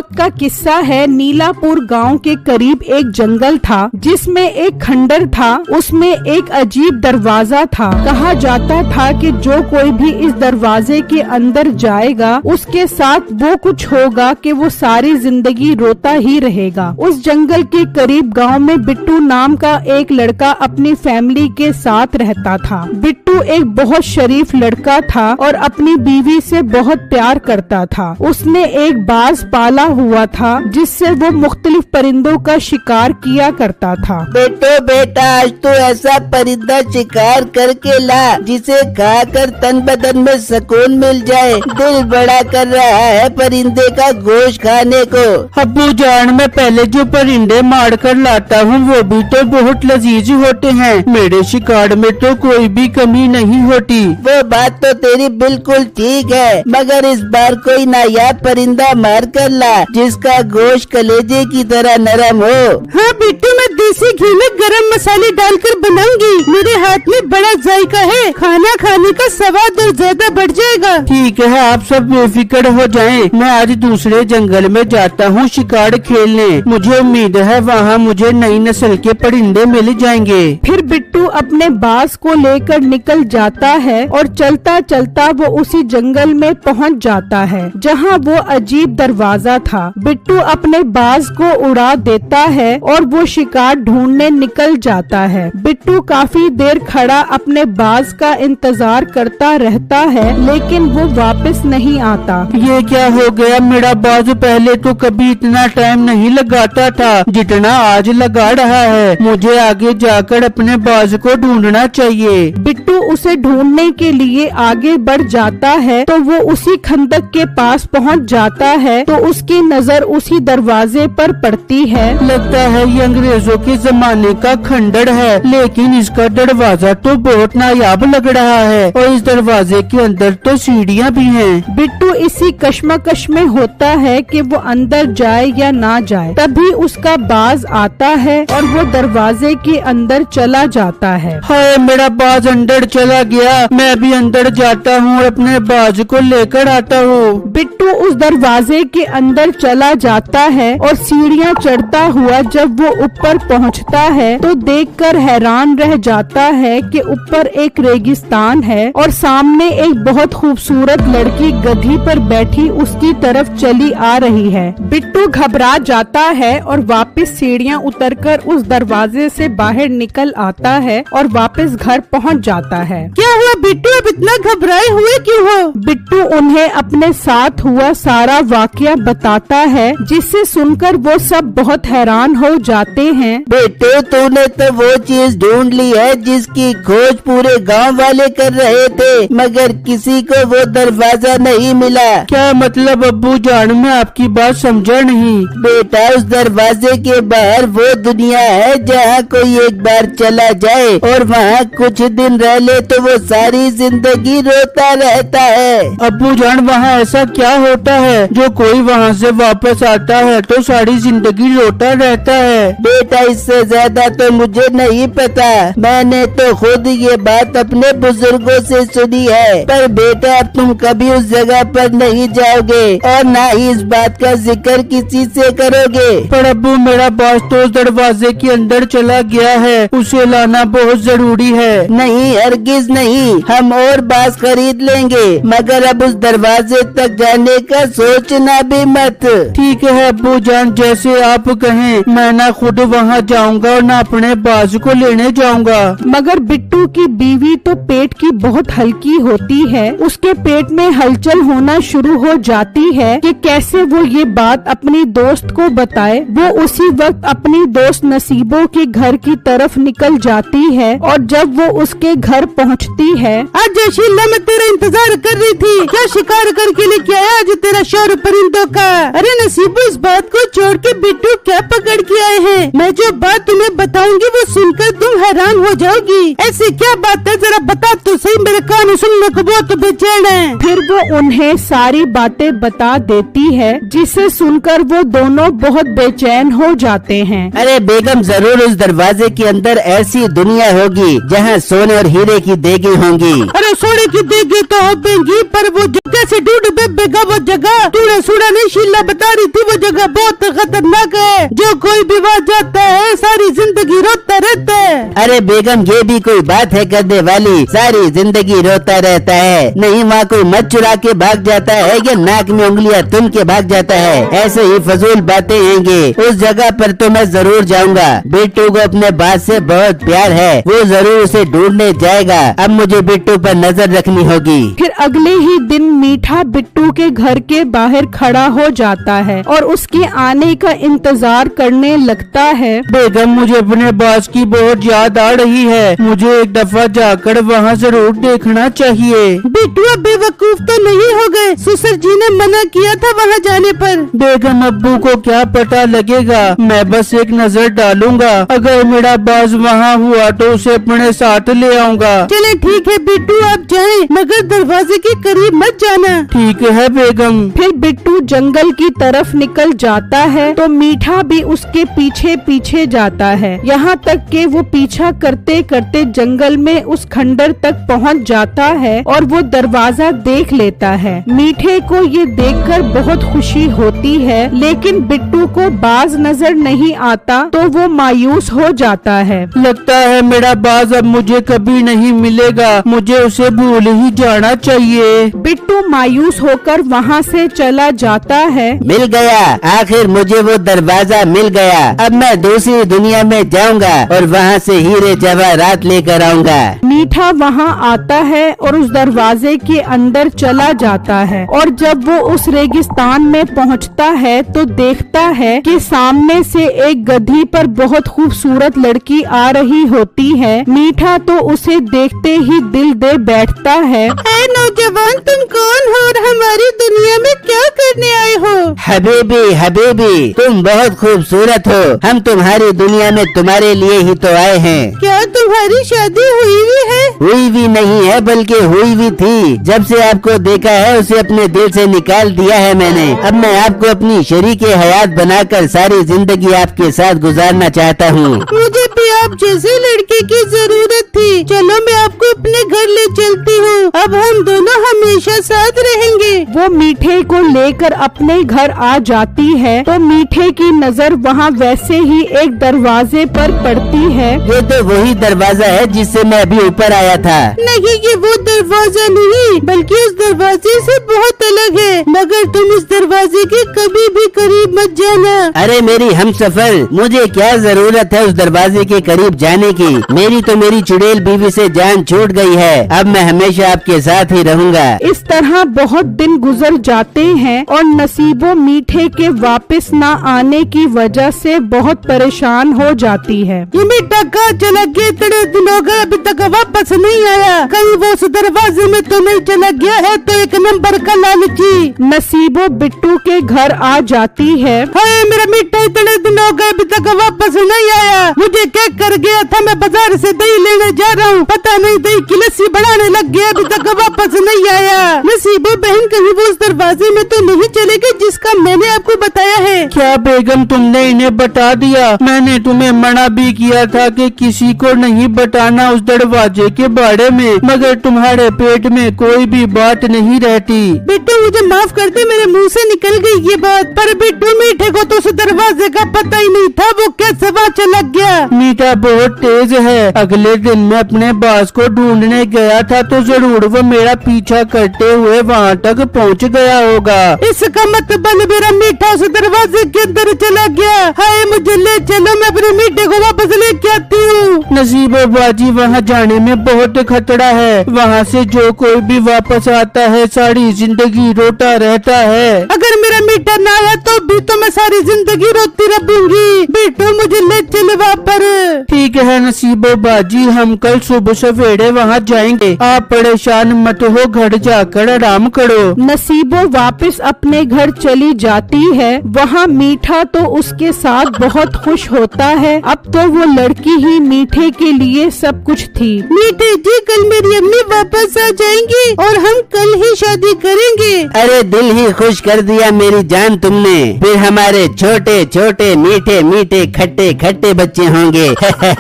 वक्त का किस्सा है। नीलापुर गांव के करीब एक जंगल था जिसमें एक खंडर था। उसमें एक अजीब दरवाजा था। कहा जाता था कि जो कोई भी इस दरवाजे के अंदर जाएगा उसके साथ वो कुछ होगा कि वो सारी जिंदगी रोता ही रहेगा। उस जंगल के करीब गांव में बिट्टू नाम का एक लड़का अपनी फैमिली के साथ रहता था। बिट्टू एक बहुत शरीफ लड़का था और अपनी बीवी से बहुत प्यार करता था। उसने एक बाज पाला हुआ था जिससे वो मुख्तलिफ परिंदों का शिकार किया करता था। बेटा आज तो ऐसा परिंदा शिकार करके ला जिसे खाकर तन बदन में सुकून मिल जाए। दिल बड़ा कर रहा है परिंदे का गोश्त खाने को। अब्बू जान, मैं पहले जो परिंदे मार कर लाता हूँ वो भी तो बहुत लजीज होते हैं। मेरे शिकार में तो कोई भी कमी नहीं होती। वो बात तो तेरी बिल्कुल ठीक है, मगर इस बार कोई नायाब परिंदा मार कर ला जिसका गोश्त कलेजे की तरह नरम हो। हाँ बिट्टू, मैं देसी घी में गरम मसाले डालकर बनाऊंगी। मेरे हाथ में बड़ा जायका है, खाना खाने का स्वाद और ज्यादा बढ़ जाएगा। ठीक है, आप सब बेफिक्र हो जाएं। मैं आज दूसरे जंगल में जाता हूँ शिकार खेलने। मुझे उम्मीद है वहाँ मुझे नई नस्ल के परिंदे मिल जाएंगे। फिर बिट्टू अपने बाज को लेकर निकल जाता है और चलता चलता वो उसी जंगल में पहुँच जाता है जहाँ वो अजीब दरवाजा था। बिट्टू अपने बाज को उड़ा देता है और वो शिकार ढूंढने निकल जाता है। बिट्टू काफी देर खड़ा अपने बाज का इंतजार करता रहता है लेकिन वो वापस नहीं आता। ये क्या हो गया? मेरा बाज पहले तो कभी इतना टाइम नहीं लगाता था जितना आज लगा रहा है। मुझे आगे जाकर अपने बाज को ढूंढना चाहिए। बिट्टू उसे ढूंढने के लिए आगे बढ़ जाता है तो वो उसी खंदक के पास पहुंच जाता है तो उसकी नजर उसी दरवाजे पर पड़ती है। लगता है ये अंग्रेजों के जमाने का खंडर है, लेकिन इसका दरवाजा तो बहुत नायाब लग रहा है और इस दरवाजे के अंदर तो सीढ़ियाँ भी हैं। बिट्टू इसी कश्मकश में होता है कि वो अंदर जाए या ना जाए। तभी उसका बाज आता है और वो दरवाजे के अंदर चला जाता है। हाय, मेरा बाज अंदर चला गया। मैं भी अंदर जाता हूँ और अपने बाज को लेकर आता हूँ। बिट्टू उस दरवाजे के अंदर चला जाता है और सीढ़ियाँ चढ़ता हुआ जब वो ऊपर पहुँचता है तो देखकर हैरान रह जाता है कि ऊपर एक रेगिस्तान है और सामने एक बहुत खूबसूरत लड़की गधी पर बैठी उसकी तरफ चली आ रही है। बिट्टू घबरा जाता है और वापस सीढ़ियाँ उतरकर उस दरवाजे से बाहर निकल आता है और वापस घर पहुँच जाता है। क्या हुआ बिट्टू, अब इतना घबराए हुए क्यों हो? बिट्टू उन्हें अपने साथ हुआ सारा वाकया बताता है जिसे सुनकर वो सब बहुत हैरान हो जाते हैं। बेटे, तूने तो वो चीज ढूंढ ली है जिसकी खोज पूरे गांव वाले कर रहे थे, मगर किसी को वो दरवाजा नहीं मिला। क्या मतलब अब्बू जान? मैं आपकी बात समझा नहीं। बेटा, उस दरवाजे के बाहर वो दुनिया है जहाँ कोई एक बार चला जाए और वहाँ कुछ दिन रह ले तो वो सारी जिंदगी रोता रहता है। अब्बू जान, वहाँ ऐसा क्या होता है जो कोई वहाँ से वापस आता है तो सारी जिंदगी रोता रहता है? बेटा, इससे ज्यादा तो मुझे नहीं पता। मैंने तो खुद ये बात अपने बुजुर्गों से सुनी है। पर बेटा, अब तुम कभी उस जगह पर नहीं जाओगे और ना ही इस बात का जिक्र किसी से करोगे। पर अब्बू, मेरा बाज तो उस दरवाजे के अंदर चला गया है, उसे लाना बहुत जरूरी है। नहीं, हरगिज नहीं। हम और बाज खरीद लेंगे, मगर अब उस दरवाजे तक जाने का सोचना भी मत। ठीक है अब्बू जान, जैसे आप कहें। मैं ना खुद वहाँ जाऊँगा और ना अपने बाज को लेने जाऊँगा। मगर बिट्टू की बीवी तो पेट की बहुत हल्की होती है। उसके पेट में हलचल होना शुरू हो जाती है कि कैसे वो ये बात अपनी दोस्त को बताए। वो उसी वक्त अपनी दोस्त नसीबों के घर की तरफ निकल जाती है और जब वो उसके घर पहुँचती है। आज शीला, मैं तेरा इंतजार कर रही थी। क्या शिकार करके लेके आया आज तेरा शौहर परिंदों का? अरे नसीबो, इस बात को छोड़ के बिट्टू क्या पकड़ के आए हैं? मैं जो बात तुम्हें बताऊंगी वो सुनकर तुम हैरान हो जाओगी। ऐसी क्या बात है, जरा बता तो सही। मेरे कान सुनने को बहुत बेचैन है। फिर वो उन्हें सारी बातें बता देती है जिसे सुनकर वो दोनों बहुत बेचैन हो जाते हैं। अरे बेगम, जरूर उस दरवाजे के अंदर ऐसी दुनिया होगी जहाँ सोने और हीरे की देगी होंगी। अरे सोने की देगी तो देंगी, पर वो जगह से ढूंढ बेगा, वो जगह तूने सुना नहीं, शीला बता रही थी, वो जगह बहुत खतरनाक है, जो कोई भी वहाँ जाता है सारी जिंदगी रोता रहता है। अरे बेगम, ये भी कोई बात है करने वाली, सारी जिंदगी रोता रहता है? नहीं, वहाँ कोई मत चुरा के भाग जाता है या नाक में उंगलियां तुम के भाग जाता है? ऐसे ही फजूल बातें हैंगे। उस जगह पर तो मैं जरूर जाऊंगा। बिट्टू को अपने बात से बहुत प्यार है, वो जरूर उसे ढूंढने जाएगा। अब मुझे बिट्टू पर नजर रखनी होगी। फिर अगले ही दिन मीठा बिट्टू के घर के बाहर खड़ा हो जाता है और उसके आने का इंतजार करने लगता है। बेगम, मुझे अपने बास की बहुत याद आ रही है, मुझे एक दफा जाकर वहाँ जरूर देखना चाहिए। बिट्टू बेवकूफ तो नहीं हो गए? ससुर जी ने मना किया था वहाँ जाने पर। बेगम, अब्बू को क्या पता लगेगा, मैं बस एक नजर डालूंगा, अगर मेरा बाज वहाँ हुआ तो उसे अपने साथ ले आऊंगा। चले ठीक है बिट्टू, आप जाएं, मगर दरवाजे के करीब मत जाना। ठीक है बेगम। फिर बिट्टू जंगल की तरफ निकल जाता है तो मीठा भी उसके पीछे पीछे जाता है, यहाँ तक कि वो पीछा करते करते जंगल में उस खंडर तक पहुँच जाता है और वो दरवाजा देख लेता है। मीठे को ये देखकर बहुत खुशी होती है, लेकिन बिट्टू को बाज नजर नहीं आता तो वो मायूस हो जाता है। लगता है मेरा बाज अब मुझे कभी नहीं मिलेगा, मुझे उसे भूल ही जाना चाहिए। बिट्टू मायूस होकर वहाँ से चला जाता है। मिल गया, आखिर मुझे वो दरवाजा मिल गया। अब मैं दूसरी दुनिया में जाऊंगा और वहाँ से हीरे जवाहरात लेकर आऊंगा। मीठा वहाँ आता है और उस दरवाजे के अंदर चला जाता है और जब वो उस रेगिस्तान में पहुँचता है तो देखता है कि सामने से एक गधी पर बहुत खूबसूरत लड़की आ रही होती है। मीठा तो उसे देखते ही दिल दे बैठता है। नौजवान, तुम कौन हो और हमारी दुनिया में क्या करने आए हो? हबीबी, हबीबी, तुम बहुत खूबसूरत हो, हम तुम्हारी दुनिया में तुम्हारे लिए ही तो आए हैं। क्या तुम्हारी शादी हुई भी है? हुई भी नहीं है, बल्कि हुई भी थी। जब से आपको देखा है उसे अपने दिल से निकाल दिया है मैंने। अब मैं आपको अपनी शरीके हयात बनाकर सारी जिंदगी आपके साथ गुजारना चाहता हूँ। मुझे भी आप जैसे लड़के की जरूरत थी। चलो मैं आपको अपने घर ले चलती हूँ, अब हम दोनों हमेशा साथ रहेंगे। वो मीठे को लेकर अपने घर आ जाती है तो मीठे की नजर वहाँ वैसे ही एक दरवाजे पर पड़ती है। ये तो वही दरवाजा है जिससे मैं अभी ऊपर आया था। नहीं, ये वो दरवाजा नहीं, बल्कि उस दरवाजे से बहुत अलग है, मगर तुम इस दरवाजे के कभी भी करीब मत जाना। अरे मेरी हमसफर, मुझे क्या जरूरत है उस दरवाजे के करीब जाने की? मेरी तो मेरी चुड़ैल बीवी से जान छूट गई है, अब मैं हमेशा आपके साथ ही रहूँगा। इस तरह बहुत दिन गुजर जाते हैं और नसीबो मीठे के वापस न आने की वजह से बहुत परेशान हो जाती है। ये मीठा कहाँ चला गया? इतने दिन हो गए अभी तक वापस नहीं आया, कहीं वो उस दरवाजे में तो नहीं चला गया है? तो एक नंबर का लालची। नसीबो बिट्टू के घर आ जाती है। हाय मेरा मीठा, इतने दिन हो गए अभी तक वापस नहीं आया, मुझे क्या कर गया था? मैं बाजार से दही लेने जा रहा हूँ, पता नहीं दही की लस्सी बनाने लग गया, अभी तक वापस नहीं आया। नसीबो बहन, कहीं वो उस दरवाजे में तो नहीं चले गए जिसका मैंने आपको बताया है? क्या बेगम, तुमने इन्हें बता दिया? मैंने तुम्हें मना भी किया था कि किसी को नहीं बताना उस दरवाजे के बारे में, मगर तुम्हारे पेट में कोई भी बात नहीं रहती। बिट्टू मुझे माफ कर दे, मेरे मुंह से निकल गई ये बात। पर बिट्टू, मीठे को तो उस दरवाजे का पता ही नहीं था, वो कैसे वहाँ चला गया? मीठा बहुत तेज है, अगले दिन मैं अपने बास को ढूंढने गया था तो जरूर वो मेरा पीछा करते हुए वहाँ तक पहुँच गया होगा। इसका मतलब मेरा मीठा उस दरवाजे के अंदर चला गया। हाय मुझे ले चलो, मैं अपने मीठे को वापस लेके आती हूँ। नसीबो बाजी, वहाँ जाने में बहुत खतरा है, वहाँ से जो कोई भी वापस आता है सारी जिंदगी रोता रहता है। अगर मेरा मीठा ना आया तो भी तो मैं सारी जिंदगी रोती रहूंगी। बेटो मुझे ले चलो वहाँ पर। ठीक है नसीबो बाजी, हम कल सुबह सवेरे वहाँ जाएंगे, आप परेशान मत हो, घर जाकर आराम करो। नसीबो वापस अपने घर चली जाती है। वहाँ मीठा तो उसके साथ बहुत खुश होता है, अब तो वो लड़की ही मीठे के लिए सब कुछ थी। मीठे जी, कल मेरी अम्मी वापस आ जाएंगी और हम कल ही शादी करेंगे। अरे दिल ही खुश कर दिया मेरी जान तुमने, फिर हमारे छोटे छोटे मीठे मीठे खट्टे खट्टे बच्चे होंगे।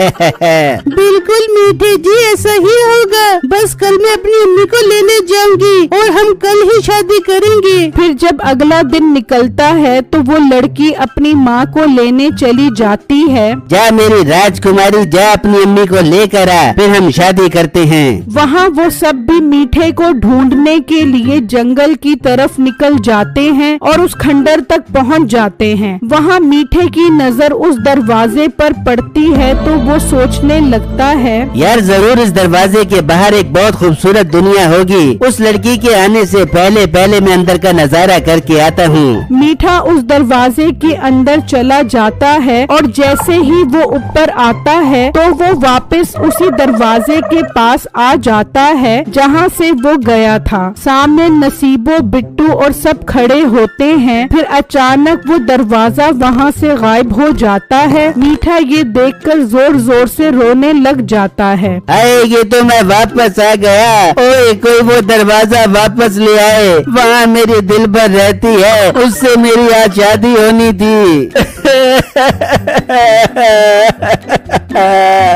बिल्कुल मीठे जी, ऐसा ही होगा। बस कल मैं अपनी अम्मी को लेने जाऊंगी और हम कल ही शादी करेंगे। फिर जब अगला दिन निकलता है तो वो लड़की अपनी माँ को लेने चली जाती है। जा मेरी राजकुमारी, जा अपनी अम्मी को लेकर आ, फिर हम शादी करते हैं। वहाँ वो सब भी मीठे को ढूंढने के लिए जंगल की तरफ निकल जाते हैं और उस खंडर तक पहुँच जाते हैं। वहाँ मीठे की नजर उस दरवाजे पर पड़ती है तो वो सोचने लगता है, यार जरूर इस दरवाजे के बाहर एक बहुत खूबसूरत दुनिया होगी। उस लड़की के आने से पहले पहले मैं अंदर का नजारा करके आता हूँ। मीठा उस दरवाजे के अंदर चला जाता है और जैसे ही वो ऊपर आता है तो वो वापस उसी दरवाजे के पास आ जाता है जहाँ से वो गया था। सामने नसीबो, बिट्टू और सब खड़े होते हैं। फिर अचानक वो दरवाजा वहाँ से गायब हो जाता है। मीठा ये देखकर जोर जोर से रोने लग जाता है। अरे ये तो मैं वापस आ गया। ओए कोई वो दरवाजा वापस ले आए, वहाँ मेरी दिल भर रहती है, उससे मेरी आज शादी होनी थी।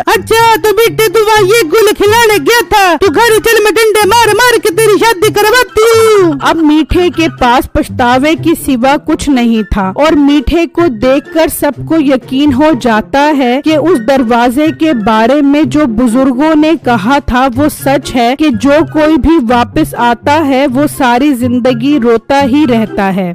अच्छा तो बेटे तू वहाँ ये गुल खिलाने गया था, तू घर चल, मैं डंडे मार मार के तेरी शादी करवाती हूँ। अब मीठे के पास पछतावे की सिवा कुछ नहीं था और मीठे को देखकर सबको यकीन हो जाता है कि उस दरवाजे के बारे में जो बुजुर्गों ने कहा था वो सच है कि जो कोई भी वापस आता है वो सारी जिंदगी रोता ही रहता है।